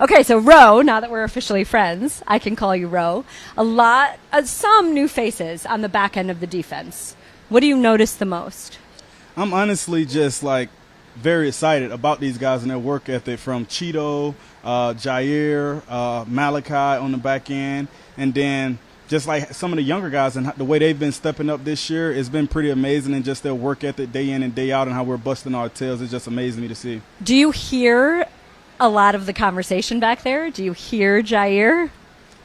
Okay, so Ro, now that we're officially friends, I can call you Ro. Some new faces on the back end of the defense. What do you notice the most? I'm honestly just like very excited about these guys and their work ethic, from Cheeto, Jair, Malachi on the back end, and then just like some of the younger guys and the way they've been stepping up this year, it's been pretty amazing. And just their work ethic day in and day out and how we're busting our tails is just amazing me to see. Do you hear a lot of the conversation back there? Do you hear Jair?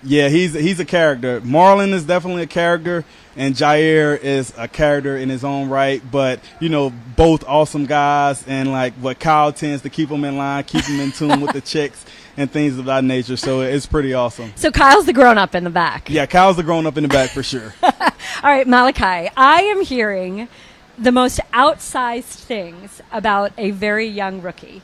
Yeah, he's a character. Marlon is definitely a character, and Jair is a character in his own right. But, both awesome guys, and like what Kyle tends to keep them in line, keep them in tune with the checks and things of that nature. So it's pretty awesome. So Kyle's the grown-up in the back. Yeah, Kyle's the grown-up in the back for sure. All right, Malachi, I am hearing the most outsized things about a very young rookie.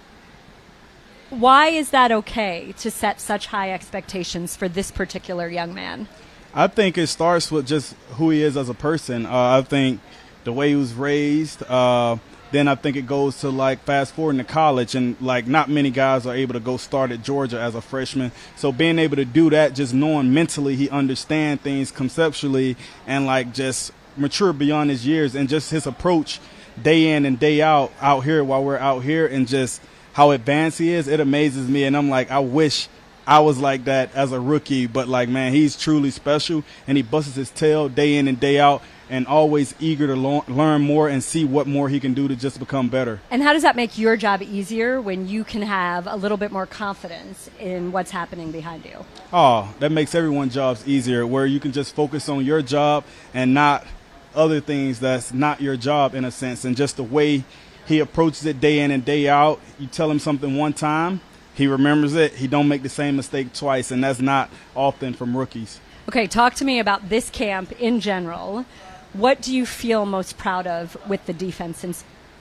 Why is that okay to set such high expectations for this particular young man? I think it starts with just who he is as a person. I think the way he was raised, then I think it goes to like fast forward to college, and like not many guys are able to go start at Georgia as a freshman. So being able to do that, just knowing mentally he understands things conceptually and like just mature beyond his years, and just his approach day in and day out here while we're out here, and just how advanced he is, it amazes me. And I'm like, I wish I was like that as a rookie. But like, man, he's truly special, and he busts his tail day in and day out, and always eager to learn more and see what more he can do to just become better. And how does that make your job easier when you can have a little bit more confidence in what's happening behind you? Oh, that makes everyone's jobs easier, where you can just focus on your job and not other things that's not your job, in a sense. And just the way he approaches it day in and day out. You tell him something one time, he remembers it. He don't make the same mistake twice, and that's not often from rookies. Okay, talk to me about this camp in general. What do you feel most proud of with the defense in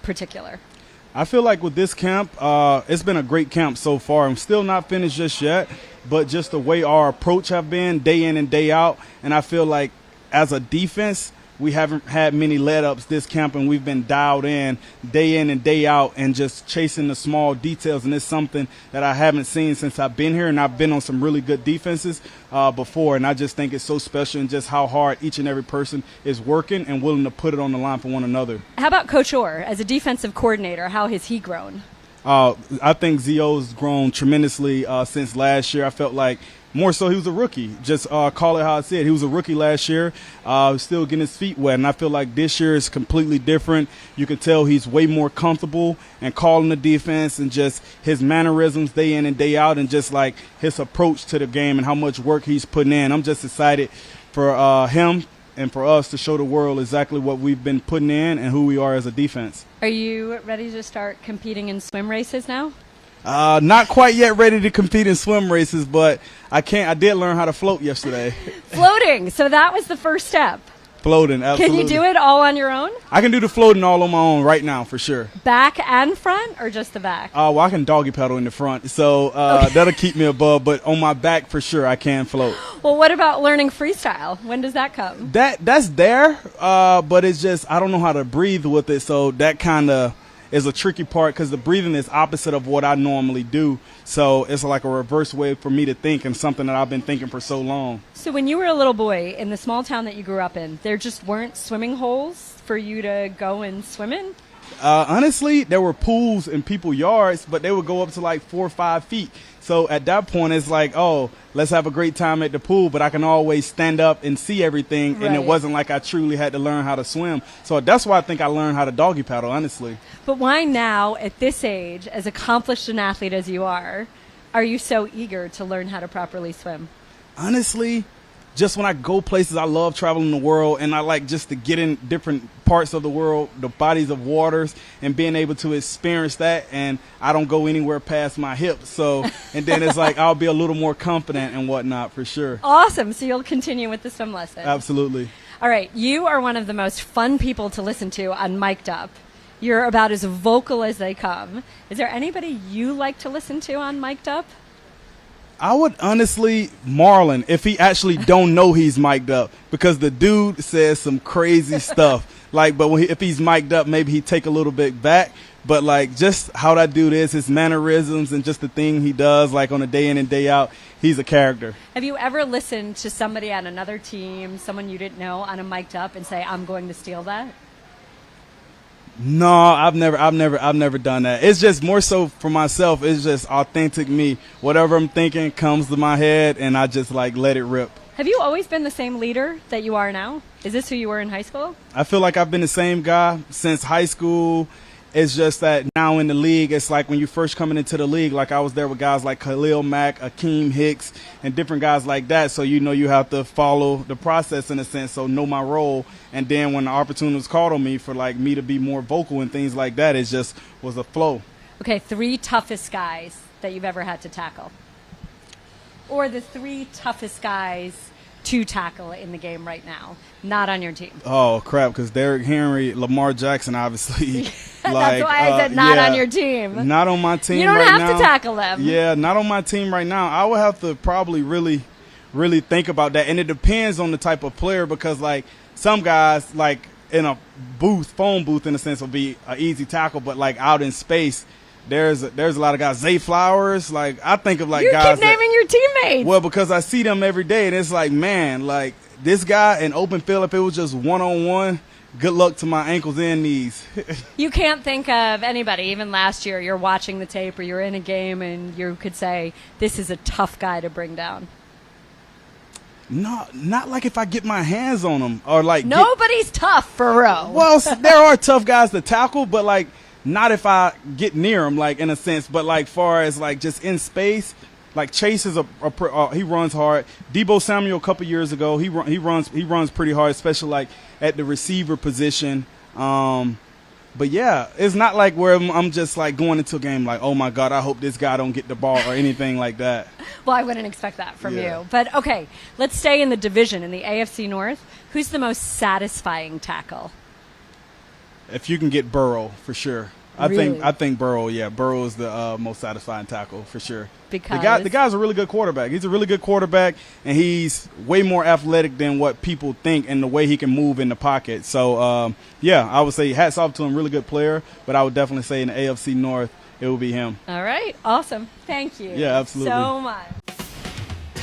particular? I feel like with this camp, it's been a great camp so far. I'm still not finished just yet, but just the way our approach have been day in and day out, and I feel like as a defense, we haven't had many let-ups this camp, and we've been dialed in and day out and just chasing the small details, and it's something that I haven't seen since I've been here, and I've been on some really good defenses before, and I just think it's so special, and just how hard each and every person is working and willing to put it on the line for one another. How about Coach Orr, as a defensive coordinator, how has he grown? I think Zio's grown tremendously since last year. I felt like more so he was a rookie. Just call it how I said. He was a rookie last year, still getting his feet wet. And I feel like this year is completely different. You can tell he's way more comfortable and calling the defense, and just his mannerisms day in and day out, and just like his approach to the game and how much work he's putting in. I'm just excited for him and for us to show the world exactly what we've been putting in and who we are as a defense. Are you ready to start competing in swim races now? Not quite yet ready to compete in swim races, but I did learn how to float yesterday. Floating. So that was the first step. Floating, absolutely. Can you do it all on your own? I can do the floating all on my own right now, for sure. Back and front, or just the back? Well, I can doggy paddle in the front, so that'll keep me above. But on my back, for sure, I can float. Well, what about learning freestyle? When does that come? That's there, but it's just I don't know how to breathe with it, so that kind of is a tricky part, because the breathing is opposite of what I normally do. So it's like a reverse way for me to think, and something that I've been thinking for so long. So when you were a little boy in the small town that you grew up in, there just weren't swimming holes for you to go and swim in? Honestly, there were pools in people's yards, but they would go up to like 4 or 5 feet. So at that point, it's like, oh, let's have a great time at the pool, but I can always stand up and see everything, right. And it wasn't like I truly had to learn how to swim. So that's why I think I learned how to doggy paddle, honestly. But why now, at this age, as accomplished an athlete as you are you so eager to learn how to properly swim? Honestly, just when I go places, I love traveling the world, and I like just to get in different parts of the world, the bodies of waters, and being able to experience that. And I don't go anywhere past my hips. So, and then it's like I'll be a little more confident and whatnot, for sure. Awesome. So you'll continue with the swim lesson. Absolutely. All right. You are one of the most fun people to listen to on Mic'd Up. You're about as vocal as they come. Is there anybody you like to listen to on Mic'd Up? I would honestly, Marlon, if he actually don't know he's mic'd up, because the dude says some crazy stuff. Like, but if he's mic'd up, maybe he take a little bit back. But like just how that dude is, his mannerisms and just the thing he does, like on a day in and day out, he's a character. Have you ever listened to somebody on another team, someone you didn't know, on a mic'd up and say, "I'm going to steal that"? No, I've never done that. It's just more so for myself. It's just authentic me. Whatever I'm thinking comes to my head, and I just like let it rip. Have you always been the same leader that you are now? Is this who you were in high school? I feel like I've been the same guy since high school. It's just that now in the league, it's like when you first coming into the league, like I was there with guys like Khalil Mack, Akeem Hicks, and different guys like that. So, you know, you have to follow the process in a sense, so know my role. And then when the opportunity was called on me for like me to be more vocal and things like that, it just was a flow. Okay, 3 toughest guys that you've ever had to tackle. Or the 3 toughest guys to tackle in the game right now, not on your team. Oh, crap, because Derrick Henry, Lamar Jackson, obviously. That's why I said not on your team. Not on my team right now. You right don't have to tackle them. Yeah, not on my team right now. I would have to probably really think about that. And it depends on the type of player because, like, some guys, like, in a phone booth in a sense, will be an easy tackle, but, like, out in space, there's a lot of guys. Zay Flowers, like I think of like guys. You keep naming your teammates. Well, because I see them every day, and it's like, man, like this guy in open field, if it was just 1-on-1, good luck to my ankles and knees. You can't think of anybody, even last year, you're watching the tape or you're in a game and you could say, this is a tough guy to bring down. No, not like if I get my hands on him or like. Nobody's tough for Roe. Well, there are tough guys to tackle, but like. Not if I get near him, like in a sense, but like far as like just in space, like Chase is he runs hard. Debo Samuel a couple years ago, he runs pretty hard, especially like at the receiver position. But yeah, it's not like where I'm just like going into a game like, oh my God, I hope this guy don't get the ball or anything like that. Well, I wouldn't expect that from you. But okay, let's stay in the division in the AFC North. Who's the most satisfying tackle? If you can get Burrow, for sure. I think Burrow, Burrow is the most satisfying tackle for sure. Because the guy's a really good quarterback. He's a really good quarterback, and he's way more athletic than what people think and the way he can move in the pocket. So, I would say hats off to him, really good player, but I would definitely say in the AFC North, it would be him. All right. Awesome. Thank you. Yeah, absolutely. So much.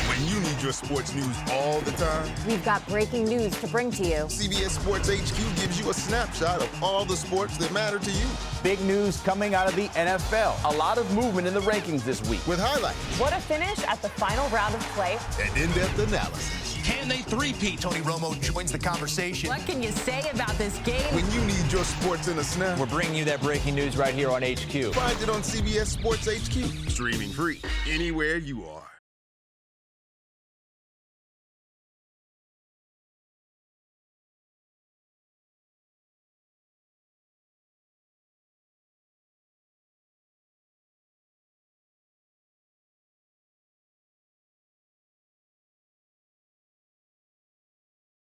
When you need your sports news all the time, we've got breaking news to bring to you. CBS Sports HQ gives you a snapshot of all the sports that matter to you. Big news coming out of the NFL. A lot of movement in the rankings this week. With highlights. What a finish at the final round of play. And in-depth analysis. Can they three-peat? Tony Romo joins the conversation. What can you say about this game? When you need your sports in a snap, we're bringing you that breaking news right here on HQ. Find it on CBS Sports HQ. Streaming free anywhere you are.